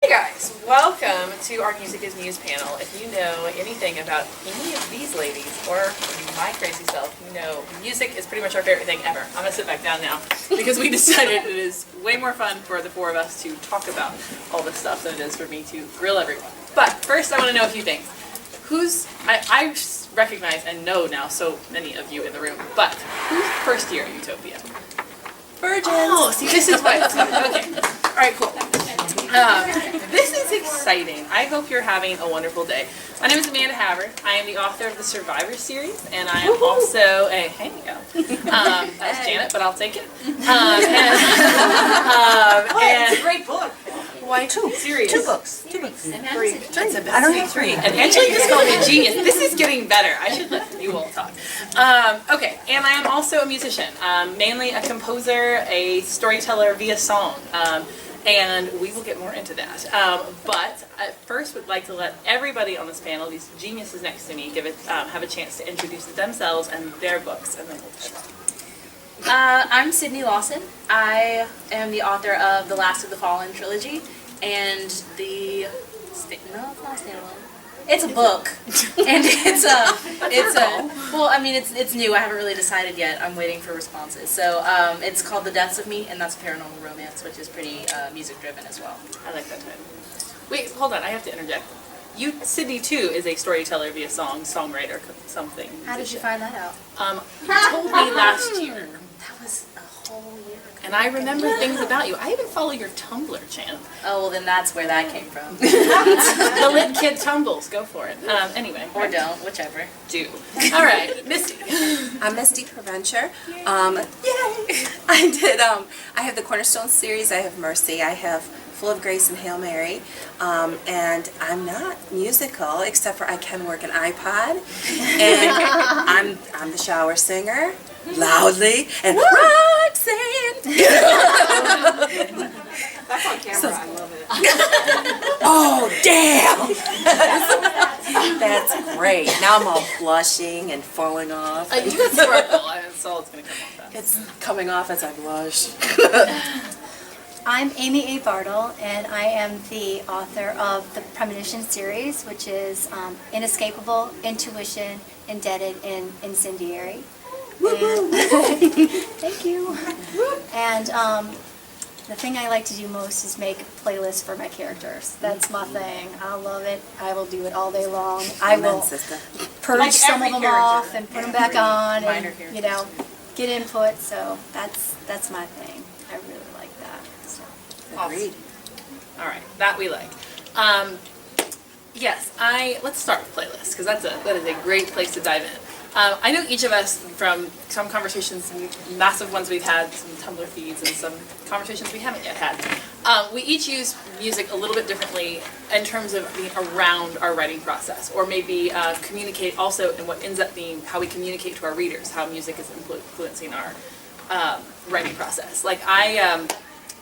Guys, welcome to our Music is Muse panel. If you know anything about any of these ladies or my crazy self, you know music is pretty much our favorite thing ever. I'm going to sit back down now because we decided it is way more fun for the four of us to talk about all this stuff than it is for me to grill everyone. But first I want to know a few things. I recognize and know now so many of you in the room, but who's first year at utopYA? Virgins! Oh, see, this is why. Okay. All right, cool. This is exciting. I hope you're having a wonderful day. My name is Amanda Havard. I am the author of the Survivor series, and I am also a that's Janet, but I'll take it. It's a great book. Why two? Series. Two books. And Three. I don't have three. And Angela just called me a genius. This is getting better. I should let you all talk. Okay, and I am also a musician, mainly a composer, a storyteller via song. And we will get more into that. But I first would like to let everybody on this panel, these geniuses next to me, have a chance to introduce themselves and their books, and then we'll start. I'm Cydney Lawson. I am the author of the Last of the Fallen trilogy, and it's a book, and it's new. I haven't really decided yet. I'm waiting for responses. So it's called The Deaths of Me, and that's a paranormal romance, which is pretty music driven as well. I like that title. Wait, hold on. I have to interject. Cydney too is a storyteller via songwriter, something. How did you find that out? You told me last year. That was a whole year ago. And I remember things about you. I even follow your Tumblr channel. Oh, well then that's where that came from. The Lit Kid Tumbles. Go for it. Anyway. Or don't, whichever. Do. All right, Misty. I'm Misty Provencher. Yay! I have the Cornerstone series. I have Mercy. I have Full of Grace and Hail Mary. And I'm not musical, except for I can work an iPod. And I'm the shower singer. Loudly and Roxanne. That's on camera. I love it. Oh damn! That's great. Now I'm all blushing and falling off. You got sparkle. That's all it's gonna come off as. It's coming off as I blush. I'm Amy A. Bartol, and I am the author of the Premonition Series, which is inescapable, intuition, indebted, and incendiary. Thank you. And the thing I like to do most is make playlists for my characters. That's my thing. I love it. I will do it all day long. I will purge like some of them off and put them back on, minor and get input. So that's my thing. I really like that. So. Agreed. All right, that we like. Yes, let's start with playlists because that is a great place to dive in. I know each of us from some conversations, massive ones we've had, some Tumblr feeds, and some conversations we haven't yet had. We each use music a little bit differently in terms of being around our writing process, or maybe communicate also in what ends up being how we communicate to our readers, how music is influencing our writing process. Like a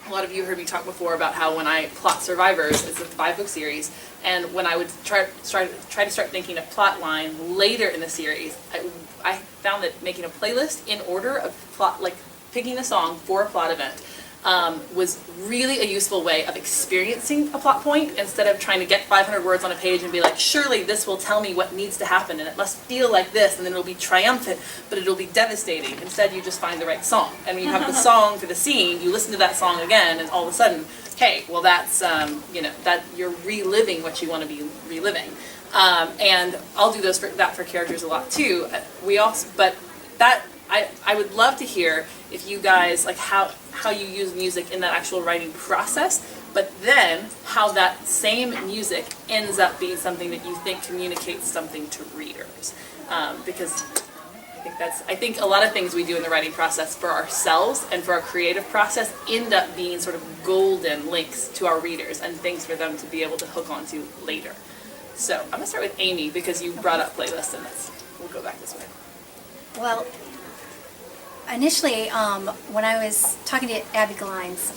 lot of you heard me talk before about how when I plot Survivors, it's a 5-book series, and when I would try to start thinking a plot line later in the series, I found that making a playlist in order of plot, like picking a song for a plot event, was really a useful way of experiencing a plot point instead of trying to get 500 words on a page and be like, surely this will tell me what needs to happen and it must feel like this and then it'll be triumphant, but it'll be devastating. Instead, you just find the right song. And when you have the song for the scene, you listen to that song again and all of a sudden, hey, well that's, that you're reliving what you want to be reliving. And I'll do that for characters a lot too. I would love to hear if you guys, like how you use music in that actual writing process, but then how that same music ends up being something that you think communicates something to readers. Because I think a lot of things we do in the writing process for ourselves and for our creative process end up being sort of golden links to our readers and things for them to be able to hook onto later. So I'm going to start with Amy because you brought up playlists and we'll go back this way. Well, initially, when I was talking to Abby Glines,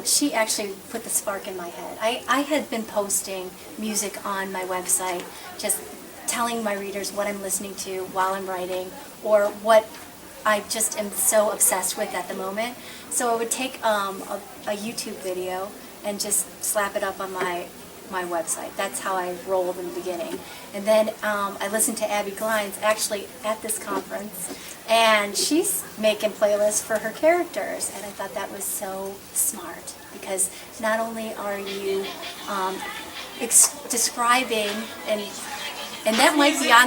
she actually put the spark in my head. I had been posting music on my website, just telling my readers what I'm listening to while I'm writing, or what I just am so obsessed with at the moment. So I would take a YouTube video and just slap it up on my website. That's how I rolled in the beginning. And then I listened to Abby Glines actually at this conference, and she's making playlists for her characters, and I thought that was so smart, because not only are you describing and that might be on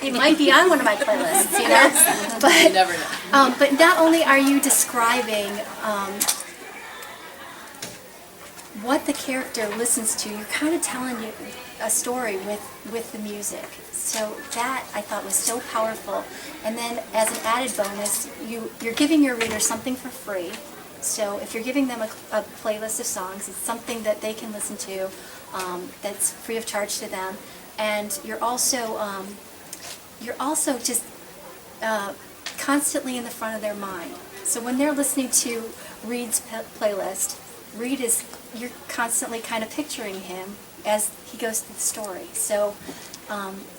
it might be on one of my playlists, you know. But You never know. but not only are you describing what the character listens to, you're kind of telling you a story with the music. So that I thought was so powerful. And then as an added bonus, you're giving your reader something for free. So if you're giving them a playlist of songs, it's something that they can listen to that's free of charge to them. And you're also just constantly in the front of their mind. So when they're listening to Reed's playlist, you're constantly kind of picturing him as he goes through the story. So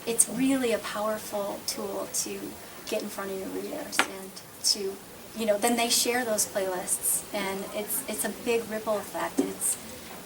it's really a powerful tool to get in front of your readers and to, then they share those playlists, and it's a big ripple effect, and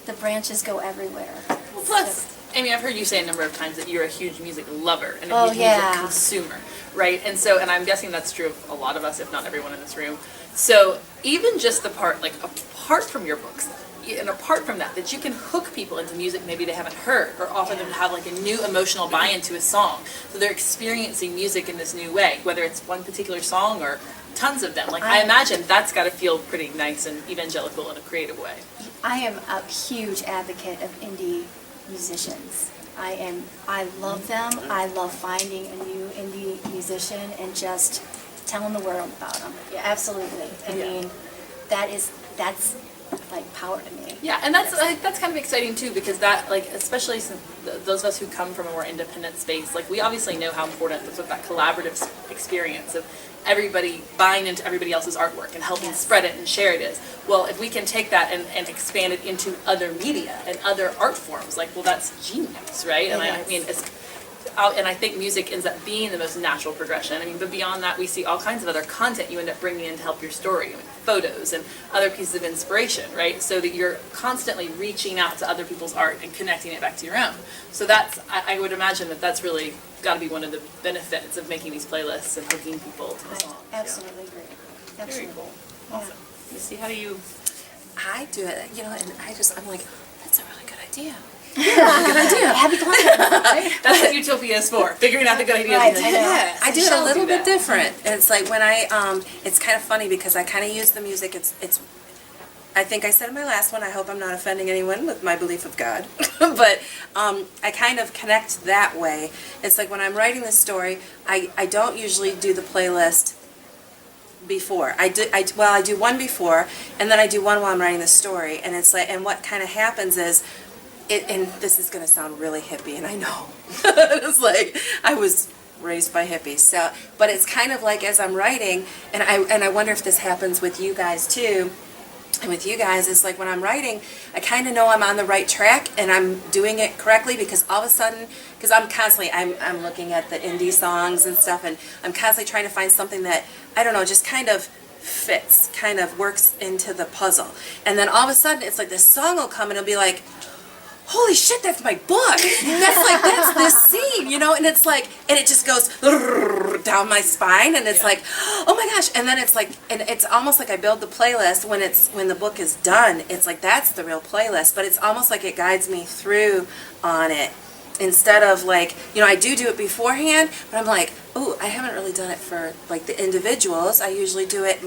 the branches go everywhere. Well, plus, Amy, I've heard you say a number of times that you're a huge music lover and a Oh, huge yeah. music consumer, right? And I'm guessing that's true of a lot of us, if not everyone in this room. So even just the part, apart from your books, and apart from that you can hook people into music maybe they haven't heard, or offer them to have a new emotional buy-in to a song. So they're experiencing music in this new way, whether it's one particular song or tons of them. I imagine that's got to feel pretty nice and evangelical in a creative way. I am a huge advocate of indie musicians. I love them. I love finding a new indie musician and just telling the world about them. Yeah, absolutely. I mean, that's power to me. Yeah, and that's kind of exciting too, because that especially since those of us who come from a more independent space, we obviously know how important that collaborative experience of everybody buying into everybody else's artwork and helping spread it and share it is. Well, if we can take that and expand it into other media and other art forms, that's genius, right? And I think music ends up being the most natural progression. But beyond that, we see all kinds of other content you end up bringing in to help your story, photos and other pieces of inspiration, right? So that you're constantly reaching out to other people's art and connecting it back to your own. So I would imagine that's really got to be one of the benefits of making these playlists and hooking people to the songs. I absolutely agree. Absolutely. Very cool. Awesome. Misty, how do you? I do it, and I'm like, that's a really good idea. Abby Glines. That's what utopYA is for, figuring out the good ideas. Right, and I know. yes, I do it a little bit that. different. And it's when it's kind of funny because I kind of use the music. I think I said in my last one, I hope I'm not offending anyone with my belief of God, but I kind of connect that way. It's when I'm writing the story, I don't usually do the playlist before. I do one before, and then I do one while I'm writing the story. And it's and what kind of happens is, and this is going to sound really hippie, and I know. It's I was raised by hippies. So, but it's kind of as I'm writing, and I wonder if this happens with you guys too. And with you guys, it's when I'm writing, I kind of know I'm on the right track and I'm doing it correctly, because all of a sudden, because I'm constantly, I'm looking at the indie songs and stuff, and I'm constantly trying to find something that, I don't know, just kind of fits, kind of works into the puzzle. And then all of a sudden, it's this song will come and it'll be holy shit, that's my book. That's this scene, and it's and it just goes down my spine, and it's oh my gosh. And then it's and it's almost I build the playlist when the book is done. It's that's the real playlist, but it's almost it guides me through on it, instead of I do it beforehand, but I'm oh, I haven't really done it for the individuals. I usually do it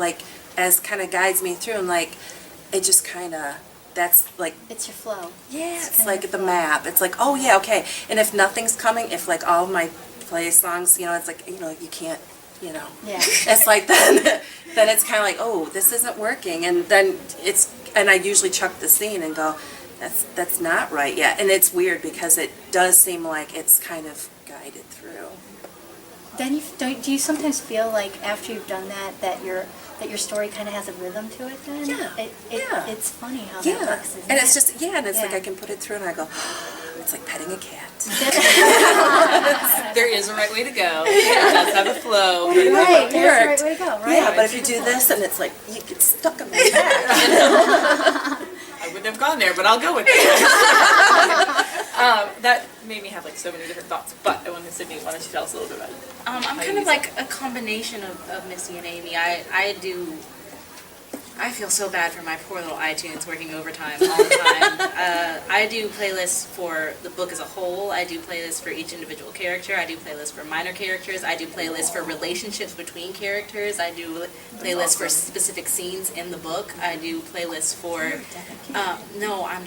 as kind of guides me through, and it just kind of, that's it's your flow. yeah, it's the map. It's oh yeah, okay. And if nothing's coming, if all of my play songs, it's you can't, Yeah. it's then it's kind of oh, this isn't working, and then and I usually chuck the scene and go, that's not right yet. And it's weird because it does seem it's kind of guided through. Then do you sometimes feel after you've done that your story kind of has a rhythm to it then? Yeah. It's funny how Yeah, that works, isn't and it? it's just and it's Yeah. I can put it through and I go, it's like petting a cat. There is a right way to go. It does have a flow. Right, that's the right Worked. way to go, right? Yeah, but if you do this and it's you get stuck in the back. I wouldn't have gone there, but I'll go with it. That made me have like so many different thoughts, but I wanted Cydney, why don't you tell us a little bit about it? I'm kind of like a combination of Misty and Amy. I feel so bad for my poor little iTunes working overtime all the time. I do playlists for the book as a whole. I do playlists for each individual character. I do playlists for minor characters. I do playlists for relationships between characters. I do playlists for specific scenes in the book. I do playlists for... no, I'm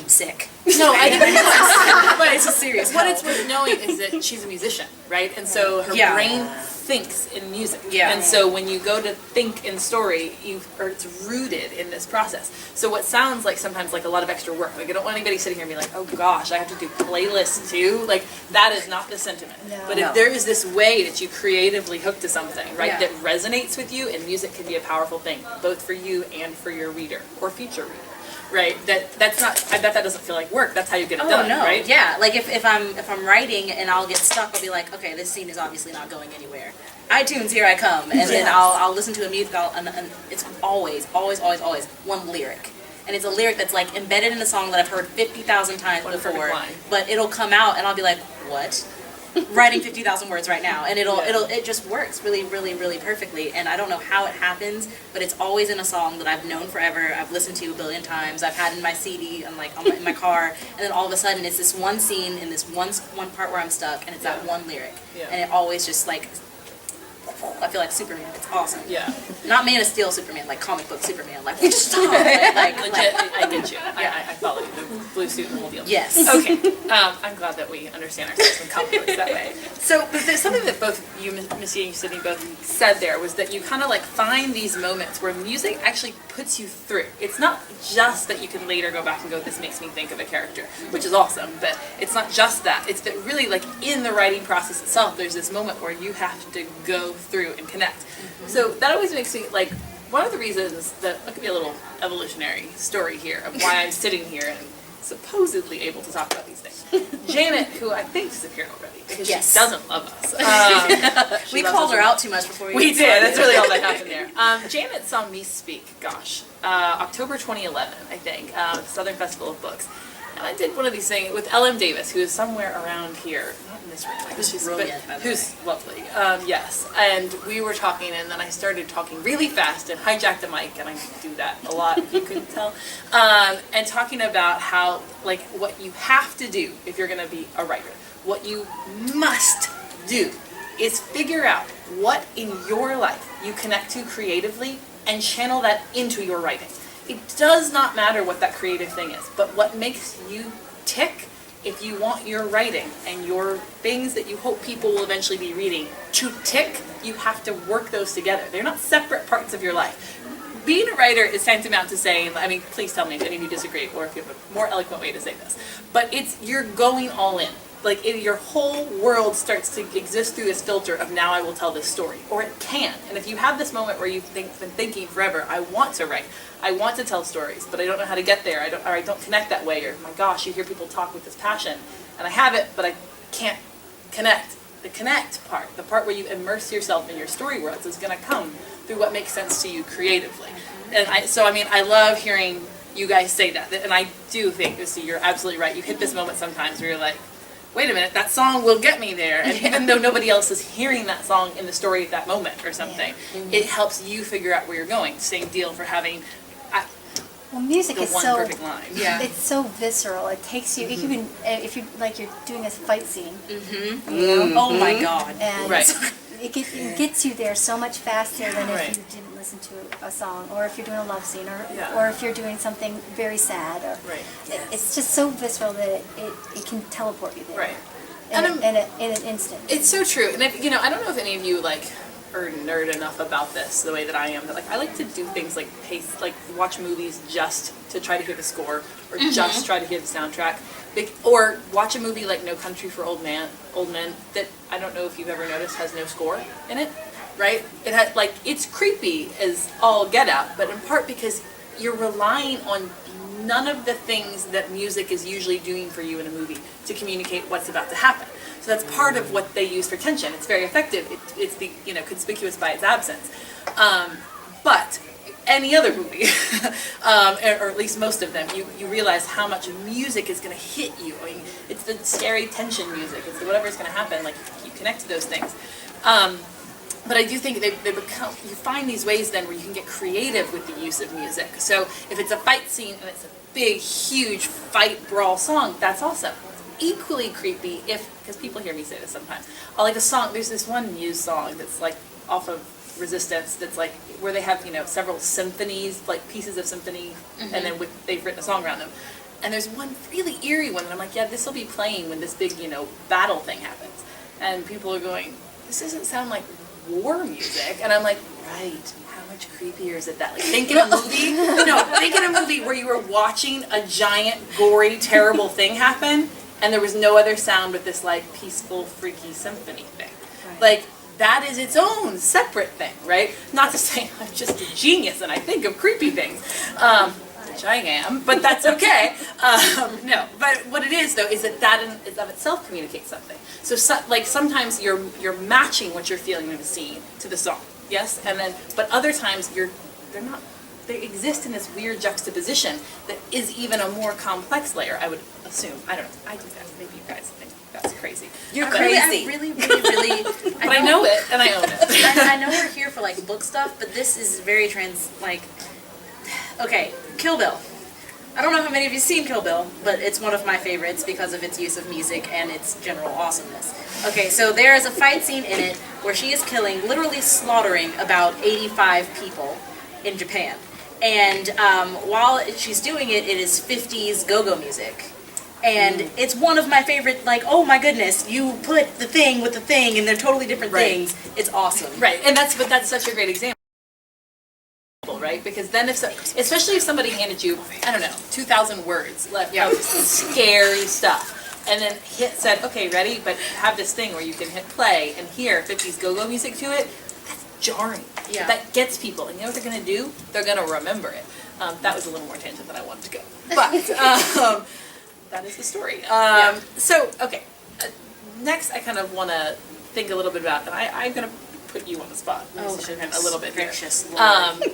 sick. No, I didn't realize. But it's a serious What help. it's worth knowing is that she's a musician, right? And so her Yeah. brain thinks in music. Yeah. And so when you go to think in story, it's rooted in this process. So what sounds like sometimes like a lot of extra work, like I don't want anybody sitting here and be like, oh gosh, I have to do playlists too. Like that is not the sentiment. No. But if there is this way that you creatively hook to something, right, Yeah. that resonates with you, and music can be a powerful thing, both for you and for your reader or future reader. Right, that's not. I bet that doesn't feel like work. That's how you get it done, no. right? Yeah, like if I'm writing and I'll get stuck, I'll be like, okay, this scene is obviously not going anywhere. iTunes, here I come, and then I'll listen to a music, and it's always one lyric. And it's a lyric that's like embedded in a song that I've heard 50,000 times One before, perfect line. but it'll come out and I'll be like, what? Writing 50,000 words right now, and it just works really perfectly. And I don't know how it happens, but it's always in a song that I've known forever. I've listened to a billion times. I've had in my CD. I'm like in my car, and then all of a sudden it's this one scene in this one part where I'm stuck, and it's that one lyric, Yeah. and it always just like I feel like Superman. It's awesome. Yeah. Not Man of Steel Superman, like comic book Superman. Like stop. like Legit, I get you. I follow you. The blue suit and the whole deal. Yes. Okay. I'm glad that we understand ourselves in comic books that way. So, but there's something that both you, Missy, and Cydney both said there was that you kind of like find these moments where music actually puts you through. It's not just that you can later go back and go, this makes me think of a character, which is awesome, but it's not just that. It's that really like in the writing process itself, there's this moment where you have to go through and connect. Mm-hmm. So that always makes me like, one of the reasons that, it could be a little evolutionary story here of why I'm sitting here and supposedly able to talk about these things. Janet, who I think disappeared already because Yes. she doesn't love us. We called her out too much before We even did. started. That's really all that happened there. Janet saw me speak, October 2011, I think, Southern Festival of Books. And I did one of these things with L.M. Davis, who is somewhere around here, not in this room, Who's brilliant, by the who's lovely. Yes, and we were talking, and then I started talking really fast and hijacked the mic, and I do that a lot, if you couldn't tell, and talking about how, like, what you have to do if you're going to be a writer, what you must do is figure out what in your life you connect to creatively and channel that into your writing. It does not matter what that creative thing is, but what makes you tick. If you want your writing and your things that you hope people will eventually be reading to tick, you have to work those together. They're not separate parts of your life. Being a writer is tantamount to saying, I mean, please tell me if any of you disagree or if you have a more eloquent way to say this, but you're going all in. Like, your whole world starts to exist through this filter of now I will tell this story. Or it can. And if you have this moment where you've been thinking forever, I want to write, I want to tell stories, but I don't know how to get there, I don't connect that way, or my gosh, you hear people talk with this passion, and I have it, but I can't connect. The connect part, the part where you immerse yourself in your story worlds, is going to come through what makes sense to you creatively. And I love hearing you guys say that. And I do think, Misty, you're absolutely right. You hit this moment sometimes where you're like, wait a minute, that song will get me there. And even though nobody else is hearing that song in the story at that moment or something, it helps you figure out where you're going. Same deal for having Well, music the is one so perfect line. Yeah. it's so visceral. It takes you. It can, if you're doing a fight scene, Oh my god. and Right. it gets you there so much faster than Right. if you didn't listen to a song, or if you're doing a love scene, Yeah. or if you're doing something very sad. Or Right. it's just so visceral that it can teleport you there. Right. In, And in an instant. It's so true. And if, I don't know if any of you are nerd enough about this the way that I am, but I like to do things like watch movies just to try to hear the score, or just try to hear the soundtrack, or watch a movie like No Country for Old Men that I don't know if you've ever noticed has no score in it, right? It has it's creepy as all get out, but in part because you're relying on none of the things that music is usually doing for you in a movie to communicate what's about to happen. So that's part of what they use for tension. It's very effective. It's conspicuous by its absence. But any other movie, or at least most of them, you realize how much music is going to hit you. I mean, it's the scary tension music. It's whatever's going to happen. Like, you connect to those things. But I do think they become, you find these ways then where you can get creative with the use of music. So if it's a fight scene and it's a big, huge fight brawl song, that's awesome. Equally creepy because people hear me say this sometimes. I like a song, there's this one Muse song that's like off of Resistance that's like where they have, several symphonies, like pieces of symphony, and then they've written a song around them. And there's one really eerie one that I'm like, yeah, this will be playing when this big, battle thing happens. And people are going, this doesn't sound like war music. And I'm like, right, how much creepier is it that? Like, think in a movie where you were watching a giant, gory, terrible thing happen, and there was no other sound but this, like, peaceful, freaky symphony thing. Right. Like, that is its own separate thing, right? Not to say I'm just a genius and I think of creepy things, which I am, but that's okay. No, but what it is, though, is that in of itself communicates something. So like, sometimes you're matching what you're feeling in the scene to the song, yes? But other times they exist in this weird juxtaposition that is even a more complex layer, I would assume. I don't know, I do that, maybe you guys think that's crazy. You're crazy. I really. But I know it, and I own it. I know we're here for like book stuff, but this is very okay, Kill Bill. I don't know how many of you have seen Kill Bill, but it's one of my favorites because of its use of music and its general awesomeness. Okay, so there is a fight scene in it where she is literally slaughtering about 85 people in Japan. And while she's doing it, it is 50s go-go music. And it's one of my favorite, like, oh my goodness, you put the thing with the thing and they're totally different things. It's awesome. Right, and that's such a great example, right? Because then especially if somebody handed you, I don't know, 2,000 words of scary stuff, and then said, okay, ready, but have this thing where you can hit play and hear 50s go-go music to it, that's jarring. Yeah. That gets people, and you know what they're going to do? They're going to remember it. That was a little more tangent than I wanted to go. But that is the story. So, okay, next I kind of want to think a little bit about, and I'm going to put you on the spot a little bit here.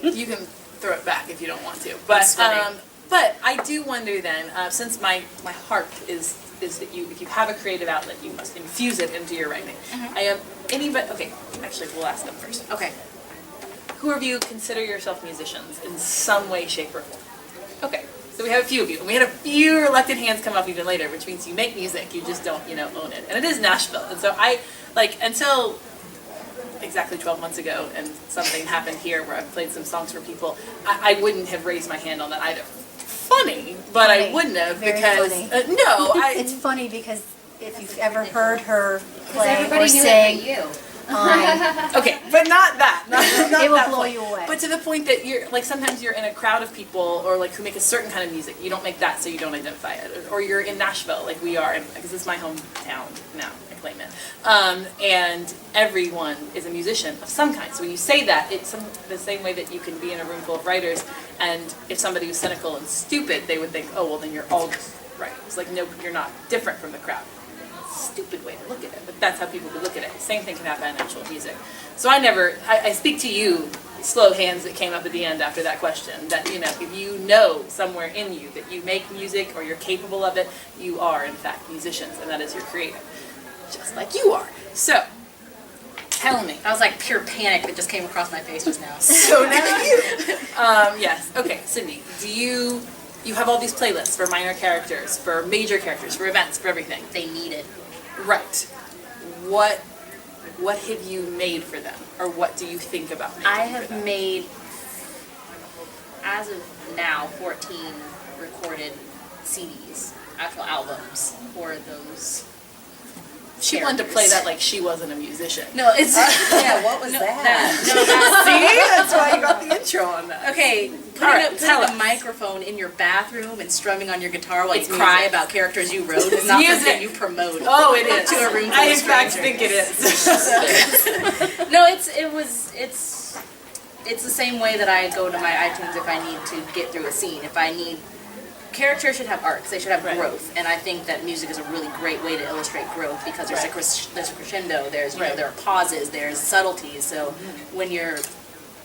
You can throw it back if you don't want to. But I do wonder then, since my heart is that if you have a creative outlet, you must infuse it into your writing. Okay, actually we'll ask them first. Okay. Who of you consider yourself musicians in some way, shape, or form? Okay. So we have a few of you, and we had a few reluctant hands come up even later, which means you make music, you just don't, own it. And it is Nashville, and so until exactly 12 months ago, and something happened here where I played some songs for people, I wouldn't have raised my hand on that either. Funny, but I wouldn't have Very because funny. It's It's funny because if you've ever heard her play Everybody or knew sing, it but you. okay, but not that. Not it will that blow point. you away. But to the point that you're like, sometimes you're in a crowd of people, or like who make a certain kind of music. You don't make that, so you don't identify it. Or you're in Nashville, like we are, because it's my hometown now. I claim it. And everyone is a musician of some kind. So when you say that, it's the same way that you can be in a room full of writers, and if somebody was cynical and stupid, they would think, oh well, then you're all just writers. Like no, you're not different from the crowd. Stupid way to look at it, but that's how people would look at it. Same thing can happen in actual music. So I speak to you, slow hands that came up at the end after that question, that if you know somewhere in you that you make music or you're capable of it, you are in fact musicians, and that is your creative, just like you are. So, tell me. That was like pure panic that just came across my face just now. So now you. Yes. Okay, Cydney, do you have all these playlists for minor characters, for major characters, for events, for everything? They need it. Right. What have you made for them, or what do you think about making I for have them? made, as of now, 14 recorded CDs, actual albums for those. She wanted to play that like she wasn't a musician. No, it's Yeah, what was that? See, that's why you got the intro on that. Okay, putting a microphone in your bathroom and strumming on your guitar while you cry about characters you wrote is not music. something you promote. Oh, it is. To a room full I of in fact strangers. think it is. No, it's the same way that I go to my iTunes if I need to get through a scene. If I need, characters should have arcs, they should have growth, and I think that music is a really great way to illustrate growth because there's a crescendo, there's there are pauses, there's subtleties. So when you're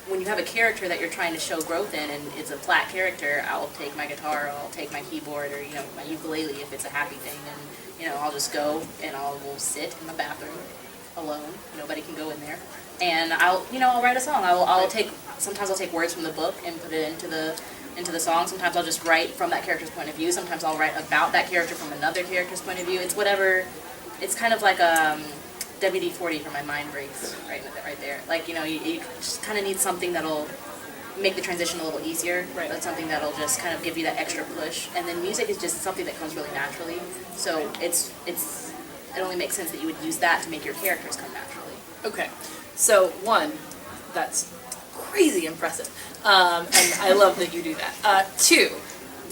when you have a character that you're trying to show growth in, and it's a flat character, I'll take my guitar, or I'll take my keyboard, or my ukulele if it's a happy thing, and I'll just go and will sit in my bathroom alone. Nobody can go in there, and I'll write a song. Sometimes I'll take words from the book and put it into the song. Sometimes I'll just write from that character's point of view. Sometimes I'll write about that character from another character's point of view. It's whatever. It's kind of like WD-40 for my mind breaks right there. Like, you just kind of need something that'll make the transition a little easier. Right. That's something that'll just kind of give you that extra push. And then music is just something that comes really naturally. So it only makes sense that you would use that to make your characters come naturally. Okay. So, one, that's crazy impressive. And I love that you do that. Two,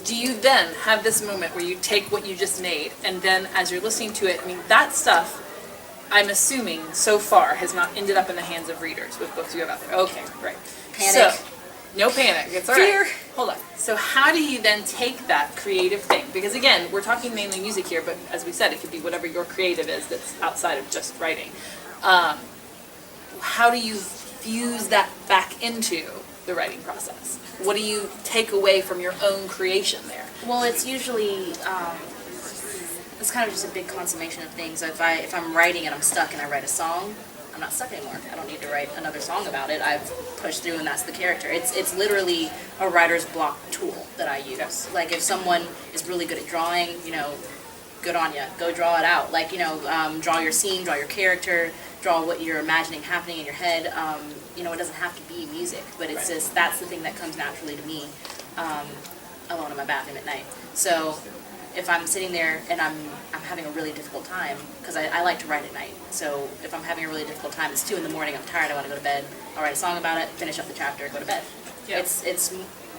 do you then have this moment where you take what you just made, and then as you're listening to it, that stuff, I'm assuming, so far, has not ended up in the hands of readers with books you have out there. Okay, right. Panic. So, no panic. It's all Fear. right. Hold on. So how do you then take that creative thing? Because again, we're talking mainly music here, but as we said, it could be whatever your creative is that's outside of just writing. How do you fuse that back into the writing process? What do you take away from your own creation there? Well, it's usually it's kind of just a big consummation of things. So if I'm writing and I'm stuck and I write a song, I'm not stuck anymore. I don't need to write another song about it. I've pushed through and that's the character. It's literally a writer's block tool that I use. Yes. Like if someone is really good at drawing, good on ya. Go draw it out. Like, draw your scene, draw your character, draw what you're imagining happening in your head. It doesn't have to be music, but it's just, that's the thing that comes naturally to me, alone in my bathroom at night. So if I'm sitting there and I'm having a really difficult time, because I like to write at night, so if I'm having a really difficult time, it's 2 a.m, I'm tired, I want to go to bed, I'll write a song about it, finish up the chapter, go to bed. Yeah.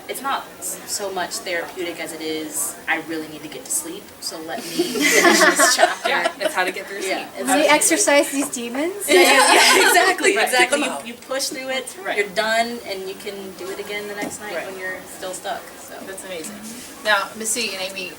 It's not so much therapeutic as it is, I really need to get to sleep, so let me finish this chapter. Yeah, it's how to get through sleep. Yeah, How do you exercise these demons? yeah, exactly, Right. exactly. Get them out. You push through it, Right. you're done, and you can do it again the next night Right. when you're still stuck. So That's amazing. Now, Misty and Amy,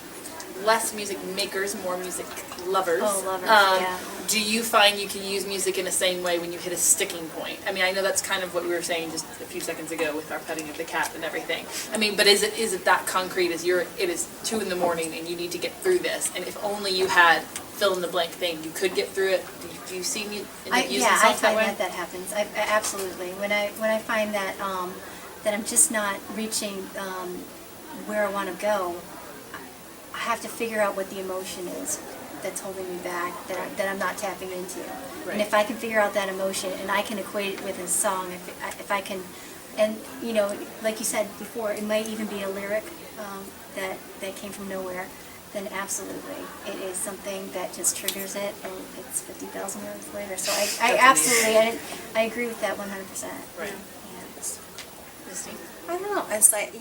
less music makers, more music lovers. Oh, lovers, yeah. Do you find you can use music in the same way when you hit a sticking point? I know that's kind of what we were saying just a few seconds ago with our petting of the cat and everything. But is it that concrete as it is 2 a.m. and you need to get through this, and if only you had fill in the blank thing, you could get through it? Do you see me using I songs that find way? that happens. Absolutely. When I find that that I'm just not reaching where I want to go, I have to figure out what the emotion is that's holding me back, that I'm not tapping into. Right. And if I can figure out that emotion and I can equate it with a song, if I can, and like you said before, it might even be a lyric that came from nowhere, then absolutely, it is something that just triggers it, and it's 50,000 words later. So I absolutely, I agree with that 100%. Right. Yeah. Misty? I don't know. It's like,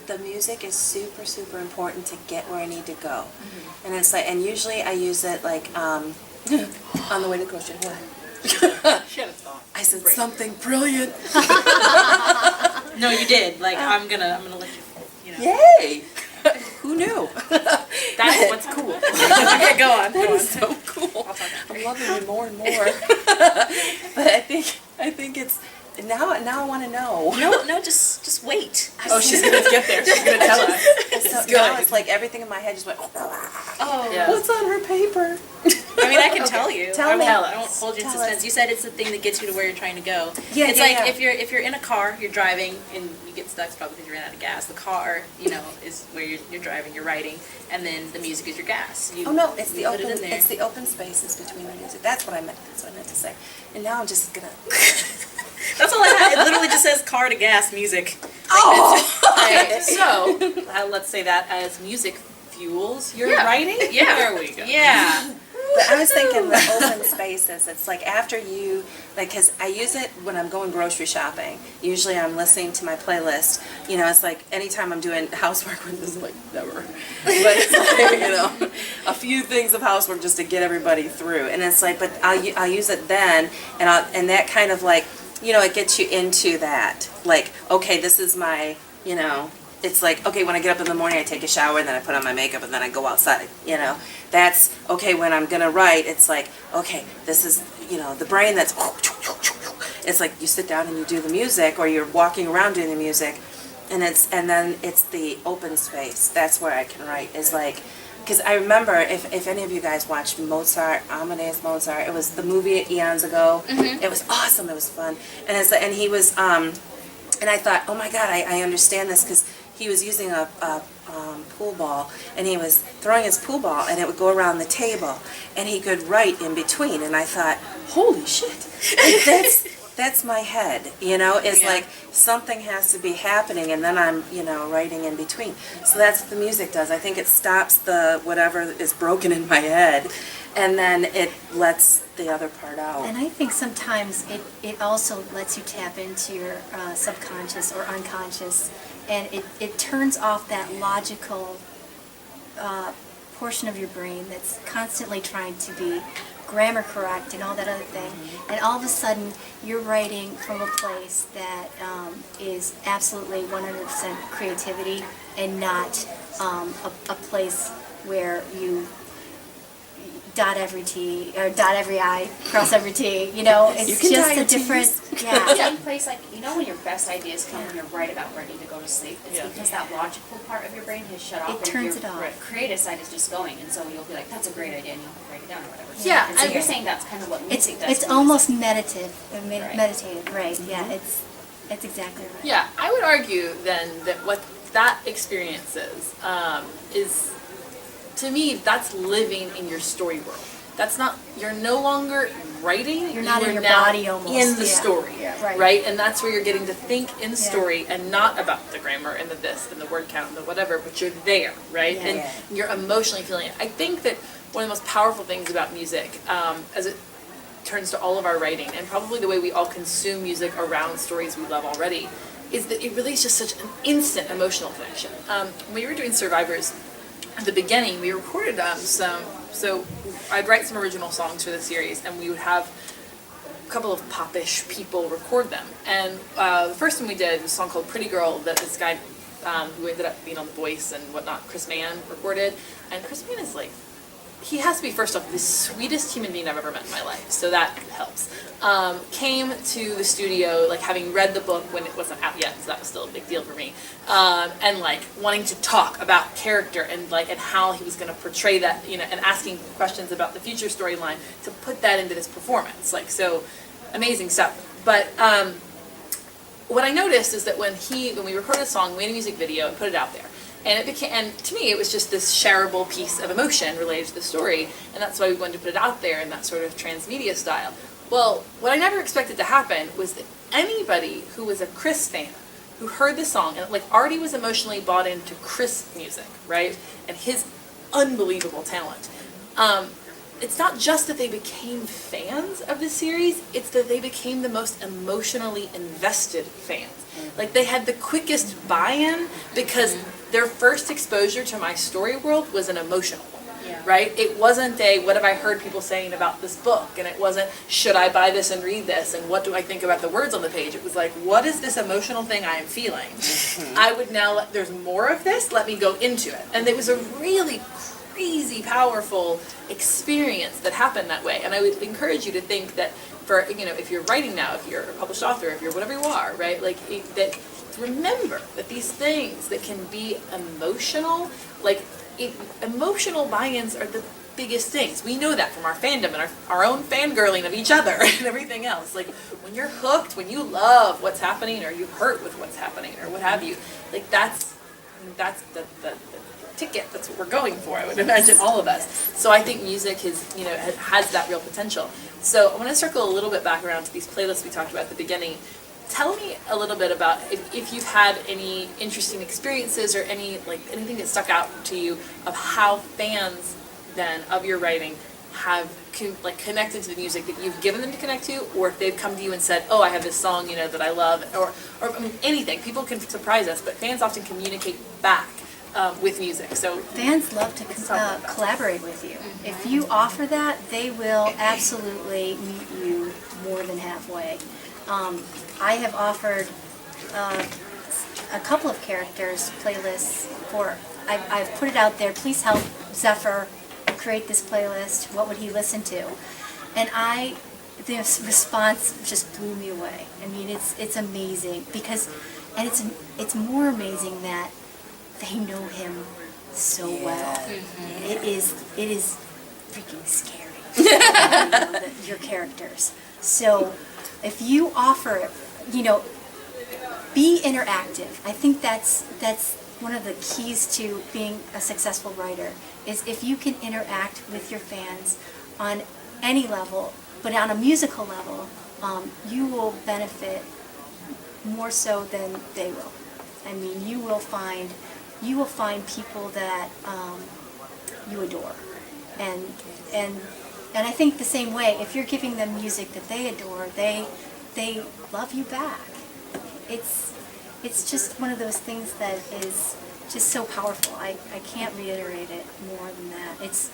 the music is super, super important to get where I need to go. Mm-hmm. And it's like, and usually I use it like, on the way to the ocean. She had a thought. I said Break. something brilliant. no, you did. Like I'm gonna let you. Yay! Who knew? That's what's cool. Okay, go on. That is so cool. I'm loving it more and more. But I think it's now I want to know. No, just wait. Oh, she's going to get there. She's going to tell us. So now it's like everything in my head just went. Oh, Yeah. What's on her paper? I mean, I can tell you. Tell me. I don't hold you in Tell suspense. us. You said it's the thing that gets you to where you're trying to go. Yeah, it's yeah, like yeah. if you're in a car, you're driving, and you get stuck, it's probably because you ran out of gas. The car, is where you're driving, you're riding, and then the music is your gas. Oh no, it's the put it open. in there. It's the open spaces between the music. That's what I meant. That's what I meant to say. And now I'm just gonna. That's all I have. It literally just says car to gas music. Okay, so let's say that as music fuels your writing? Yeah. There we go. Yeah. But I was thinking the open spaces. It's like after you, because I use it when I'm going grocery shopping. Usually I'm listening to my playlist. It's like anytime I'm doing housework, which is like never. But it's like, a few things of housework just to get everybody through. And it's like, but I'll use it then, and that kind of like, it gets you into that. Like, okay, this is my, it's like, okay, when I get up in the morning, I take a shower, and then I put on my makeup, and then I go outside, That's, okay, when I'm going to write, it's like, okay, this is, the brain that's, it's like you sit down and you do the music, or you're walking around doing the music, and then it's the open space. That's where I can write, is like, because I remember, if any of you guys watched Mozart, Amadeus Mozart, it was the movie eons ago. It was awesome, it was fun. And it's like, and he was, and I thought, oh my God, I understand this, because he was using a pool ball, and he was throwing his pool ball, and it would go around the table, and he could write in between. And I thought, holy shit, like, that's my head, you know? It's like something has to be happening, and then I'm, you know, writing in between. So that's what the music does. I think it stops the whatever is broken in my head, and then it lets the other part out. And I think sometimes it also lets you tap into your subconscious or unconscious, and it turns off that logical portion of your brain that's constantly trying to be grammar correct and all that other thing. And all of a sudden, you're writing from a place that is absolutely 100% creativity, and not a place where you dot every T, or dot every I, cross every T, you know, it's just a different, Same place, like, you know when your best ideas come when you're right about ready to go to sleep? It's because that logical part of your brain has shut off. It turns and it off. your creative side is just going, and so you'll be like, that's a great idea, and you'll write it down or whatever. Yeah, And so I- you're saying that's kind of what It's music does. it's for almost music. meditative, right? Yeah, it's exactly right. Yeah, I would argue then that what that experience is, to me, that's living in your story world. That's not, you're no longer writing. You're not you in are your now body almost, in the yeah. story, Yeah, right? And that's where you're getting to think in story and not about the grammar and the this and the word count and the whatever, but you're there, right? Yeah. And Yeah. you're emotionally feeling it. I think that one of the most powerful things about music, as it turns to all of our writing, and probably the way we all consume music around stories we love already, is that it really is just such an instant emotional connection. When we were doing Survivors, at the beginning, we recorded so I'd write some original songs for the series, and we would have a couple of popish people record them. And the first one we did was a song called Pretty Girl that this guy who ended up being on The Voice and whatnot, Chris Mann, recorded. And Chris Mann is like, he has to be, first off, the sweetest human being I've ever met in my life, so that helps. Came to the studio, like, having read the book when it wasn't out yet, so that was still a big deal for me, and, like, wanting to talk about character and, like, and how he was going to portray that, you know, and asking questions about the future storyline to put that into this performance, like, so amazing stuff. But what I noticed is that when we recorded a song, we made a music video and put it out there. And it became, and to me, it was just this shareable piece of emotion related to the story, and that's why we wanted to put it out there in that sort of transmedia style. Well, what I never expected to happen was that anybody who was a Chris fan, who heard the song, and like already was emotionally bought into Chris music, right, and his unbelievable talent, it's not just that they became fans of the series, it's that they became the most emotionally invested fans. Like, they had the quickest buy-in because their first exposure to my story world was an emotional one, right? It wasn't a, what have I heard people saying about this book? And it wasn't, should I buy this and read this? And what do I think about the words on the page? It was like, what is this emotional thing I am feeling? I would now, there's more of this, let me go into it. And it was a really crazy, powerful experience that happened that way. And I would encourage you to think that for, you know, if you're writing now, if you're a published author, if you're whatever you are, right, like, that remember that these things that can be emotional, like, emotional buy-ins are the biggest things. We know that from our fandom and our own fangirling of each other and everything else. Like, when you're hooked, when you love what's happening, or you hurt with what's happening, or what have you, like, that's the ticket. That's what we're going for, I would imagine, all of us. So I think music is, you know, has that real potential. So I want to circle a little bit back around to these playlists we talked about at the beginning. Tell me a little bit about if you've had any interesting experiences or anything that stuck out to you of how fans then of your writing have connected to the music that you've given them to connect to, or if they've come to you and said, oh, I have this song, you know, that I love, or I mean, anything. People can surprise us, but fans often communicate back with music. So Fans love to collaborate with you. If you offer that, they will absolutely meet you more than halfway. I have offered a couple of characters playlists for, I've put it out there, please help Zephyr create this playlist, what would he listen to? And I the response just blew me away. I mean, it's amazing because, and it's more amazing that they know him so well. It is freaking scary. Your characters. So if you offer, be interactive. I think that's one of the keys to being a successful writer, is if you can interact with your fans on any level, but on a musical level, you will benefit more so than they will. I mean, you will find people that you adore, and I think the same way. If you're giving them music that they adore, they love you back. It's just one of those things that is just so powerful. I can't reiterate it more than that. It's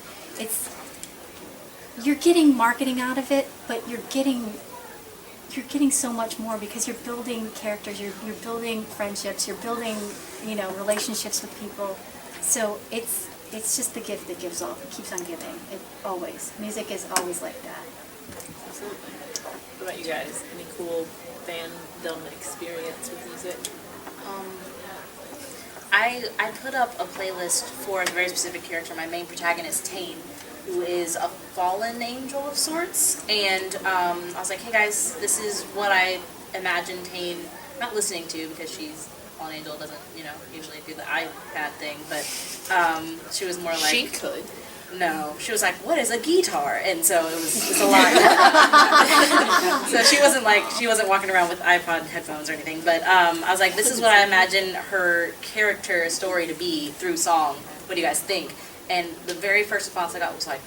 you're getting marketing out of it, but you're getting so much more because you're building characters, you're building friendships, you're building, relationships with people. So it's just the gift that gives off. It keeps on giving. It always. Music is always like that. Absolutely. What about you guys? Any cool fandom experience with music? I put up a playlist for a very specific character, my main protagonist, Tane, who is a fallen angel of sorts. And I was like, hey guys, this is what I imagine Tane, not listening to because she's a fallen angel, doesn't, usually do the iPad thing, but she was more like... She could. No, she was like, what is a guitar? And so it was a lot. So she wasn't walking around with iPod headphones or anything, but I was like, this is what I imagine her character story to be through song. What do you guys think? And the very first response I got was like,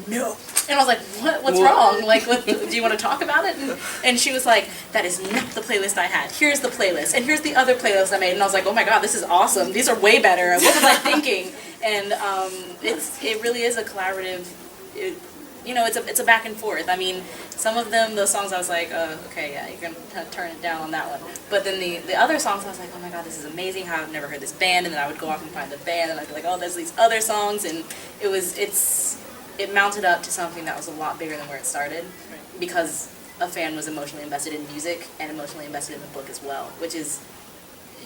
no. And I was like, what's wrong? Like, do you want to talk about it? And she was like, that is not the playlist I had. Here's the playlist. And here's the other playlist I made. And I was like, oh my God, this is awesome. These are way better. What was I thinking? And it really is a collaborative, it's a back and forth. I mean, some of them, those songs I was like, okay, yeah, you're going to turn it down on that one. But then the other songs I was like, oh my God, this is amazing, how I've never heard this band. And then I would go off and find the band and I'd be like, oh, there's these other songs. And it mounted up to something that was a lot bigger than where it started, because a fan was emotionally invested in music and emotionally invested in the book as well, which is,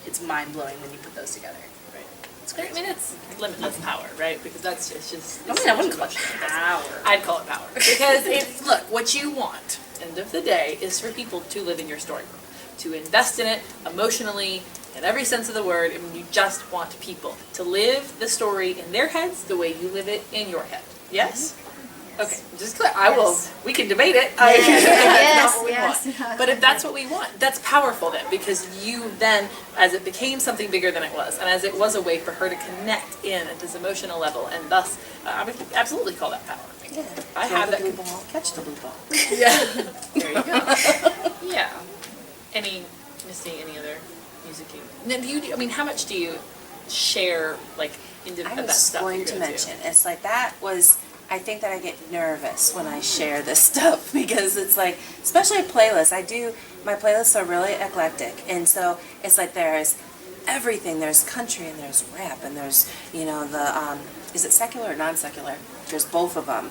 it's mind-blowing when you put those together. I mean, it's limitless power, right? Because that's just I wouldn't call it power. I'd call it power. Because look, what you want, end of the day, is for people to live in your story, to invest in it emotionally, in every sense of the word. I mean, you just want people to live the story in their heads the way you live it in your head. Yes? Okay, just clear. We can debate it. That's not what we want. But if that's what we want, that's powerful then, because you then, as it became something bigger than it was, and as it was a way for her to connect in at this emotional level, and thus, I would absolutely call that power. Yeah. I have that. Blue ball, catch the blue ball. Yeah. There you go. Yeah. Misty, any other music how much do you share, like, of that stuff? I was going to mention, it's like that was... I think that I get nervous when I share this stuff, because it's like, especially playlists, my playlists are really eclectic, and so it's like there's everything, there's country and there's rap and there's, is it secular or non-secular? There's both of them.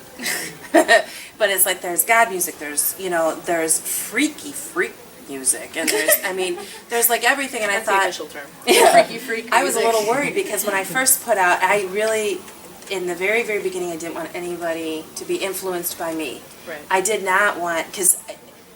But it's like there's God music, there's freaky freak music, and there's like everything, and That's I thought... the official term. Yeah, freaky freak music. I was a little worried, because when I first put out, in the very, very beginning, I didn't want anybody to be influenced by me. Right. I did not want, because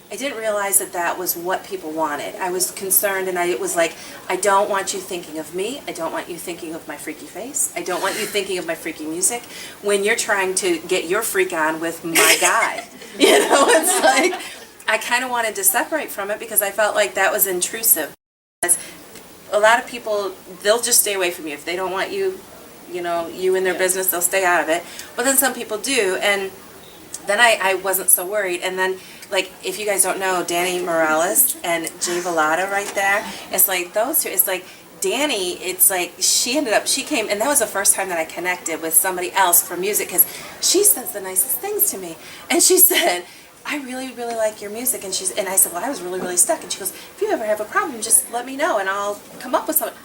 I didn't realize that was what people wanted. I was concerned, and it was like, I don't want you thinking of me. I don't want you thinking of my freaky face. I don't want you thinking of my freaky music when you're trying to get your freak on with my guy. It's like, I kind of wanted to separate from it, because I felt like that was intrusive. A lot of people, they'll just stay away from you. If they don't want you, you in their business, they'll stay out of it. But then some people do, and then I wasn't so worried. And then, like, if you guys don't know, Danny Morales and Jay Vallada right there, it's like those two, it's like Danny, it's like she came, and that was the first time that I connected with somebody else for music, because she says the nicest things to me. And she said, I really, really like your music. And I said, well, I was really, really stuck. And she goes, if you ever have a problem, just let me know, and I'll come up with something.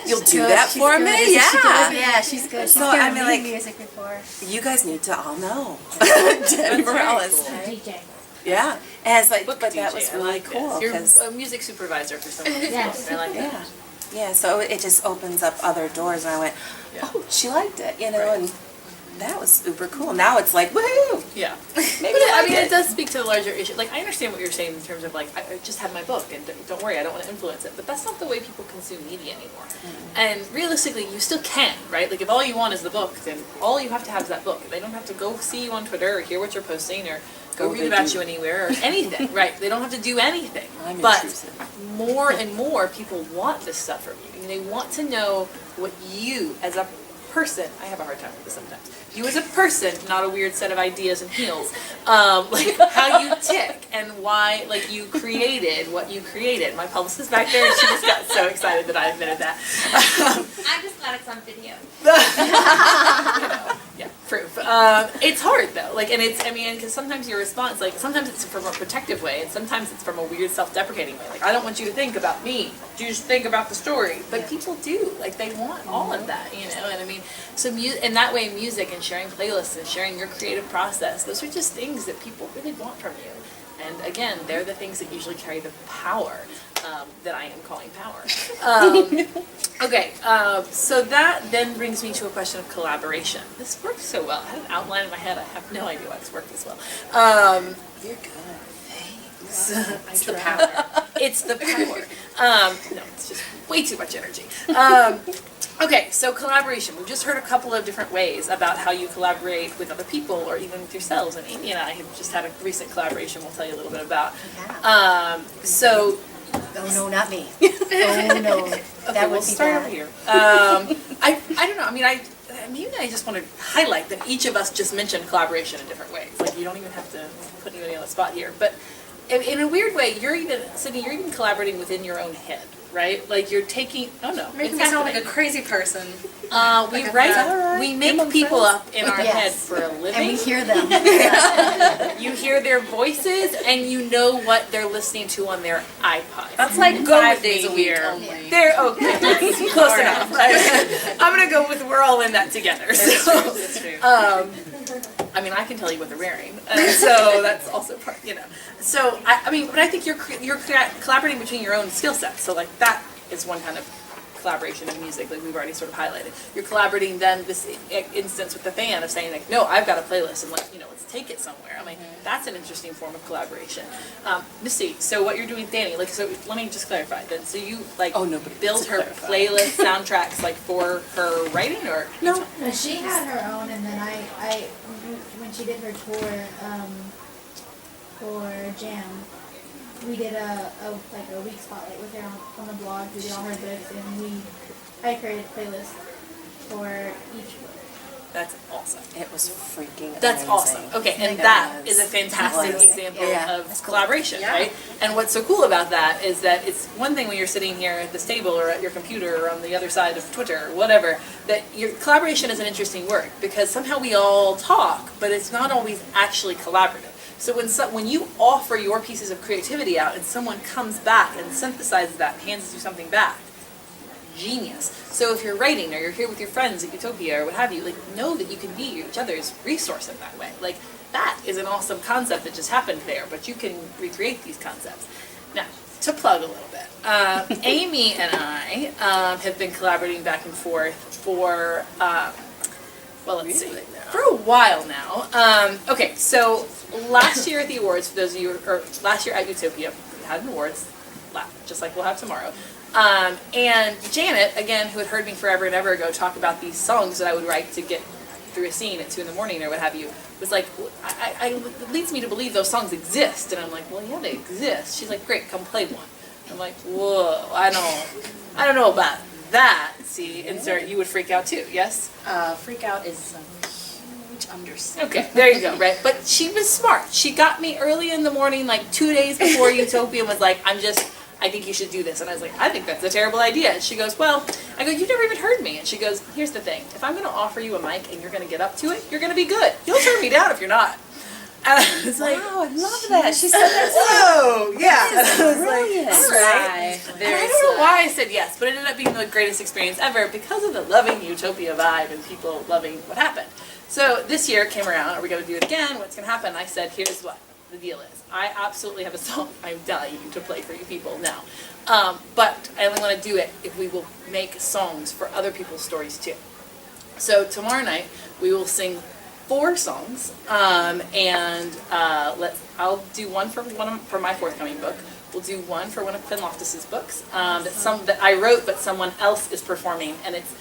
You'll do that for me? Yeah. Yeah, she's good. She's So, given I mean, me music before. You guys need to all know Danny Morales. DJ. Yeah, and it's like, Book but DJ, that was I really like cool this. You're because a music supervisor for someone. Yes. I like that. yeah, yeah. So it just opens up other doors, and I went, Yeah. oh, she liked it, you know, Right. and that was super cool. Now it's like, woohoo! Yeah. Maybe But I I mean, like it it. does speak to the larger issue. Like, I understand what you're saying in terms of like, I just have my book, and don't worry, I don't want to influence it. But that's not the way people consume media anymore. And realistically, you still can, right? Like, if all you want is the book, then all you have to have is that book. They don't have to go see you on Twitter or hear what you're posting or go Oh, read they about do. you anywhere or anything, right? They don't have to do anything. I'm But intrusive. more and more people want this stuff from you. I mean, they want to know what you, as a person, I have a hard time with this sometimes. You as a person, not a weird set of ideas and heels. Like how you tick and why, like you created what you created. My publicist back there, she just got so excited that I admitted that. I'm just glad it's on video. Yeah, proof. It's hard though, like, and it's, I mean, because sometimes your response, like, sometimes it's from a protective way, and sometimes it's from a weird self-deprecating way. Like, I don't want you to think about me. You just think about the story. But people do, like, they want all of that, you know. And I mean, so in that way, music and sharing playlists and sharing your creative process, those are just things that people really want from you. And again, they're the things that usually carry the power that I am calling power. Okay, so that then brings me to a question of collaboration. This works so well. I had an outline in my head. I have no idea why this worked this well. You're good. It's the power. It's the power. No, it's just way too much energy. Okay, so collaboration. We've just heard a couple of different ways about how you collaborate with other people or even with yourselves. And Amy and I have just had a recent collaboration we'll tell you a little bit about. So, Oh, no, not me. Oh, no. okay, That we'll would be start bad. over here. I don't know. I mean, maybe I just want to highlight that each of us just mentioned collaboration in different ways. Like, you don't even have to put anybody on the spot here. But in a weird way, Cydney, you're even collaborating within your own head, right? Like, you're taking, Making me sound like a crazy person. We Like a write, friend. we Give make them people friends. up in our Yes. head for a And we living. hear them. You hear their voices and you know what they're listening to on their iPod. That's like Go 5 with days me a week here. only. They're okay. Close enough. I'm gonna go with we're all in that together. So, That's true. I mean, I can tell you what they're wearing, so that's also part, you know. So I mean, but I think you're collaborating between your own skill sets. So like that is one kind of collaboration in music, like we've already sort of highlighted. You're collaborating then this instance with the fan of saying like, no, I've got a playlist and like, you know, let's take it somewhere. I mean, that's an interesting form of collaboration. Misty, so what you're doing with Danny, like, so let me just clarify then. So you like nobody build needs to her clarify. playlist soundtracks like for her writing or? No. No, she had her own, and then I when she did her tour for Jam, we did a week spotlight with her on the blog. We did all her books, and I created a playlist for each book. That's awesome. It was freaking That's amazing. awesome. Okay, and It that was. is a fantastic It was. example Yeah. of collaboration, Yeah. right? And what's so cool about that is that it's one thing when you're sitting here at this table or at your computer or on the other side of Twitter or whatever, that your collaboration is an interesting word because somehow we all talk, but it's not always actually collaborative. So when you offer your pieces of creativity out and someone comes back and synthesizes that and hands you something back, genius. So if you're writing or you're here with your friends at utopYA or what have you, like know that you can be each other's resource in that way. Like that is an awesome concept that just happened there, but you can recreate these concepts. Now, to plug a little bit, Amy and I have been collaborating back and forth for, well, let's see, for a while now. Okay, so last year at the awards, for those of you, or last year at utopYA, we had an awards, just like we'll have tomorrow. And Janet, again, who had heard me forever and ever ago talk about these songs that I would write to get through a scene at 2 in the morning or what have you, was like, it leads me to believe those songs exist. And I'm like, well, yeah, they exist. She's like, great, come play one. I'm like, whoa, I don't know about that. See, insert, you would freak out too, yes? Freak out is a huge understatement. Okay, there you go, right? But she was smart. She got me early in the morning, like 2 days before utopYA, and was like, I think you should do this. And I was like, I think that's a terrible idea. And she goes, well, I go, you've never even heard me. And she goes, here's the thing. If I'm going to offer you a mic and you're going to get up to it, you're going to be good. You'll turn me down if you're not. And I was like, Wow, I love that. She said that. whoa, yeah. And I was Brilliant. like, all right. Sly. And Very I don't know sly. why I said yes, but it ended up being the greatest experience ever because of the loving utopYA vibe and people loving what happened. So this year came around, are we going to do it again? What's going to happen? I said, here's what. the deal is. I absolutely have a song I'm dying to play for you people now. But I only want to do it if we will make songs for other people's stories too. So tomorrow night we will sing 4 songs, and I'll do one for my forthcoming book. We'll do one for one of Quinn Loftus's books that I wrote, but someone else is performing, and it's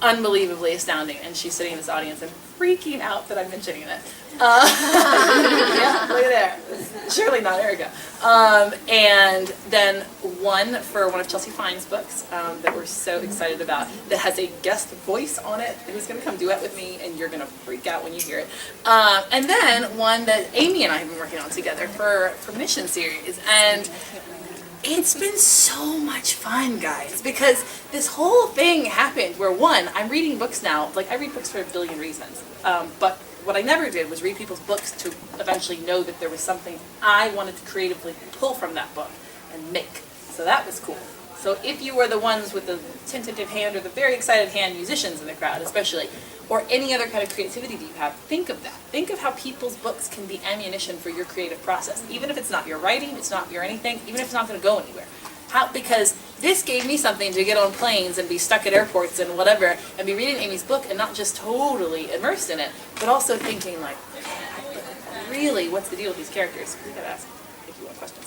unbelievably astounding. And she's sitting in this audience and freaking out that I'm mentioning it. Yeah, look at there. Surely not Erica. And then one for one of Chelsea Fine's books that we're so excited about that has a guest voice on it who's going to come duet with me, and you're going to freak out when you hear it. And then one that Amy and I have been working on together for Premonition Series. And it's been so much fun, guys, because this whole thing happened where, one, I'm reading books now. Like, I read books for a billion reasons. But what I never did was read people's books to eventually know that there was something I wanted to creatively pull from that book and make. So that was cool. So if you were the ones with the tentative hand or the very excited hand, musicians in the crowd especially, or any other kind of creativity that you have, think of that. Think of how people's books can be ammunition for your creative process. Even if it's not your writing, it's not your anything, even if it's not going to go anywhere. Because this gave me something to get on planes and be stuck at airports and whatever, and be reading Amy's book and not just totally immersed in it, but also thinking like, really, what's the deal with these characters? You gotta ask if you want questions.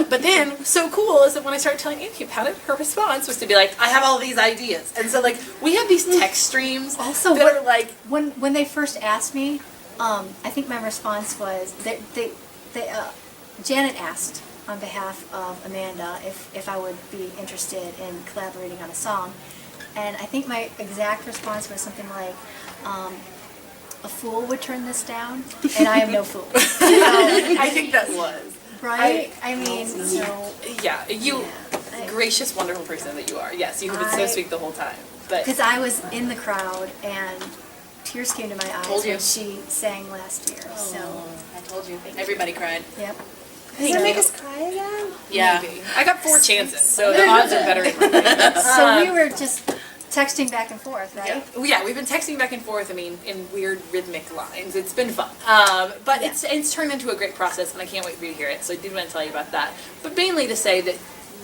But then, so cool is that when I started telling Amy about it, her response was to be like, I have all these ideas. And so like, we have these text streams Also, that are like, when they first asked me, I think my response was Janet asked on behalf of Amanda if I would be interested in collaborating on a song, and I think my exact response was something like, a fool would turn this down, and I am no fool. I think that was. Right? I mean, Yeah, gracious, wonderful person that you are. Yes, you have been so sweet the whole time. But because I was in the crowd and tears came to my eyes Told you. when she sang last year. So, I told you. Everybody cried. yep. Does it make us cry again? Yeah. maybe. I got 4 chances, so the odds are better in my favor. So we were just texting back and forth, right? Yeah, we've been texting back and forth, I mean, in weird rhythmic lines. It's been fun. But it's turned into a great process, and I can't wait for you to hear it, so I did want to tell you about that. But mainly to say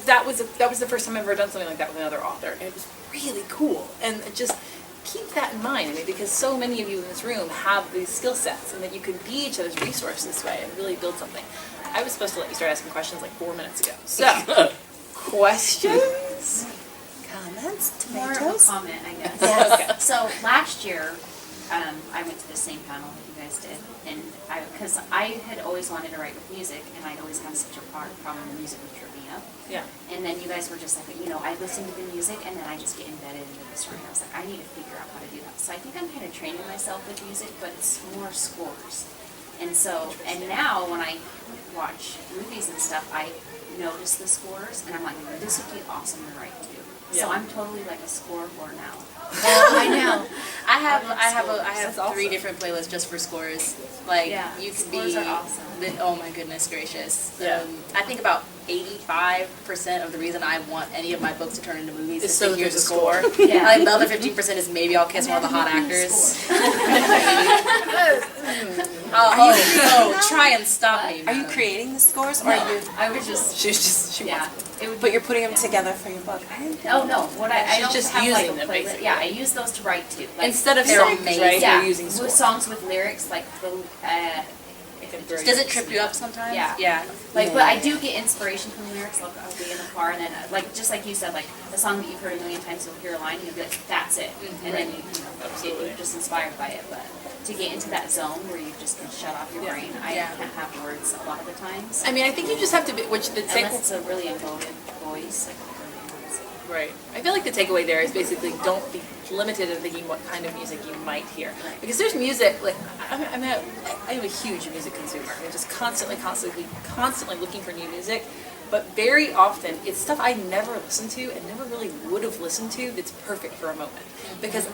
that was the first time I've ever done something like that with another author, and it was really cool. And just keep that in mind, I mean, because so many of you in this room have these skill sets, and that you can be each other's resource this way and really build something. I was supposed to let you start asking questions like 4 minutes ago. So, questions? Comments? More of a Tomatoes? comment, I guess. Okay. So last year, I went to the same panel that you guys did, and because I had always wanted to write with music, and I'd always had such a problem with music with trivia. Yeah. And then you guys were just like, I listen to the music, and then I just get embedded into the story. And I was like, I need to figure out how to do that. So I think I'm kind of training myself with music, but it's more scores. And so, and now when I watch movies and stuff, I notice the scores, and I'm like, this would be awesome to write too. Yeah. So I'm totally like a score whore now. I know. I have That's awesome. 3 different playlists just for scores. Like Yeah, you could scores be. are awesome. Oh my goodness gracious. Yeah. I think about 85% of the reason I want any of my books to turn into movies It's is so to hear there's the a score. score. Yeah. Like the other 15% is maybe I'll kiss one of the hot actors. Oh, try and stop me. Are you madam. creating the scores, or are you? I was just, She yeah. wants It would But you're putting them together for your book. I didn't Oh, no, what I She's don't just have like a using them, playlist. basically. Yeah, I use those to write to. Like, Instead of They're songs, amazing. right? yeah, You're using with score. songs with lyrics, like the, Does it trip you up sometimes? Yeah. Yeah. like, but I do get inspiration from the lyrics. Like, I'll be in the car, and then, like, just like you said, like, the song that you've heard a million times, you'll hear a line, and you'll be like, that's it. And then you're just inspired by it. But to get into that zone where you just can shut off your brain, I Yeah. can't have words a lot of the times. I mean, I think you just have to be, Unless it's a really emotive voice, like, right. I feel like the takeaway there is basically don't be limited in thinking what kind of music you might hear. Because there's music, like, I am a huge music consumer. I'm just constantly looking for new music. But very often, it's stuff I never listened to and never really would have listened to that's perfect for a moment. Because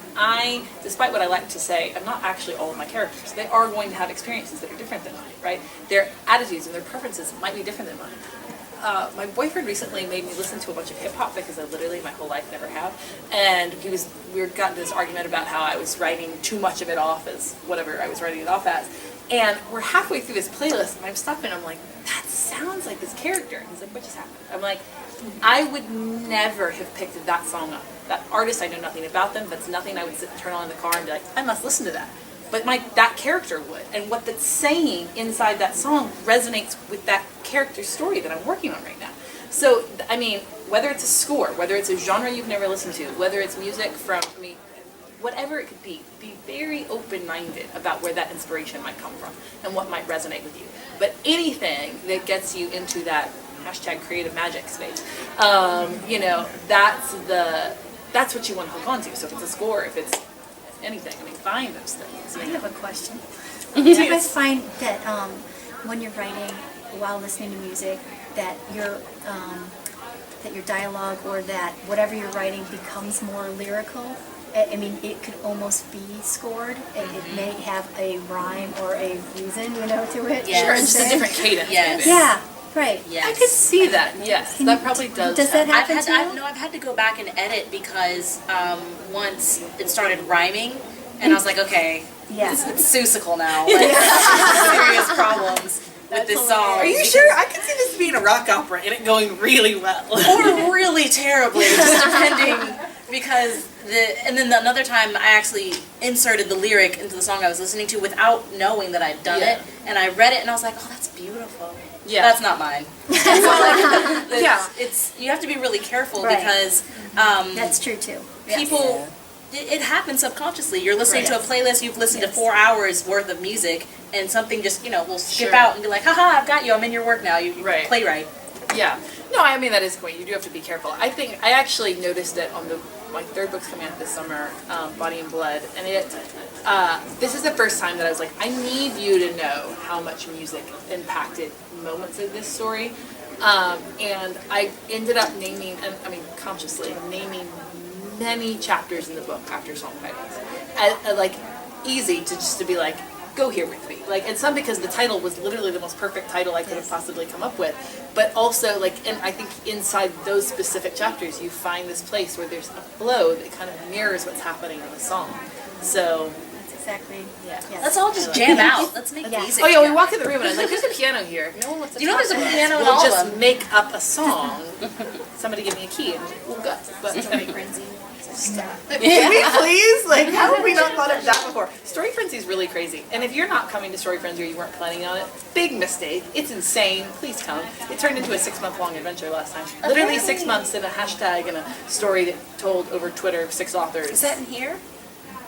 despite what I like to say, I'm not actually all of my characters. They are going to have experiences that are different than mine, right? Their attitudes and their preferences might be different than mine. My boyfriend recently made me listen to a bunch of hip hop because I literally my whole life never have, and we got into this argument about how I was writing too much of it off as whatever I was writing it off as, And we're halfway through this playlist, and I'm stopping, I'm like, that sounds like this character. And he's like, what just happened? I'm like, I would never have picked that song up. That artist, I know nothing about them. That's nothing I would sit and turn on in the car and be like, I must listen to that. But that character would. And what that's saying inside that song resonates with that character's story that I'm working on right now. So, I mean, whether it's a score, whether it's a genre you've never listened to, whether it's music from, whatever it could be very open-minded about where that inspiration might come from and what might resonate with you. But anything that gets you into that hashtag creative magic space, that's what you want to hook onto. So if it's a score, if it's anything, find those things. I have a question. Do you guys find that when you're writing while listening to music, that your dialogue or that whatever you're writing becomes more lyrical? It could almost be scored. It may have a rhyme or a reason, to it. Yes. Sure, it's just a different cadence. Yes. Maybe. Yeah, right. Yes. I could see that. Yes, that probably does. Does that happen. happen? I've had to go back and edit because once it started rhyming, and I was like, okay, Yeah. it's susical now. Like, serious problems with this song. Are you sure? I could see this being a rock opera and it going really well. Or really terribly, just depending, because and then another time I actually inserted the lyric into the song I was listening to without knowing that I'd done it, and I read it and I was like, oh, that's beautiful. Yeah. That's not mine. And so, it's you have to be really careful Right. because That's true too. people. It happens subconsciously. You're listening Right. to a playlist, you've listened Yes. to 4 hours worth of music, and something just, will skip Sure. out and be like, haha, I've got you, I'm in your work now, you Right. play right. Yeah. No, that is cool. You do have to be careful. I think I actually noticed it on my third book's coming out this summer, Body and Blood, and this is the first time that I was like, I need you to know how much music impacted moments of this story. And I ended up consciously naming many chapters in the book after song titles. Easy to be like, go here with me. And some because the title was literally the most perfect title I could have possibly come up with. But also, and I think inside those specific chapters, you find this place where there's a flow that kind of mirrors what's happening in the song. So, That's exactly. yeah. Yes. Let's all just jam out. Let's make Yeah. music. Oh yeah, we together. walked in the room and I was like, there's a piano here. No one wants to You know talk there's a to us. piano in We'll all of just them. make up a song. Somebody give me a key and we'll go. But Can we please? How have we not thought of that before? Story Frenzy is really crazy. And if you're not coming to Story Frenzy or you weren't planning on it, big mistake. It's insane. Please come. It turned into a 6-month-long adventure last time. Literally 6 months in a hashtag and a story that told over Twitter 6 authors. Is that in here?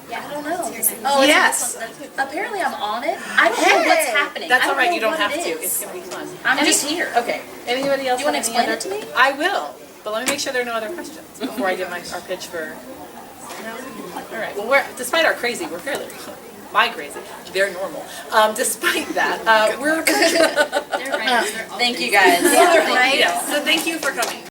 Yeah, I don't know. Oh, Yes. apparently I'm on it. I don't know what's happening. That's I all right. know You don't what have it to. is. It's going to be fun. I'm just here. Okay. Anybody else? Do you wanna have any explain other- it to me? I will. But let me make sure there are no other questions before I give our pitch for. No? All right. Well, despite our crazy, we're fairly. My crazy. They're normal. Despite that, we're. Thank you guys. Yeah, so thank you for coming.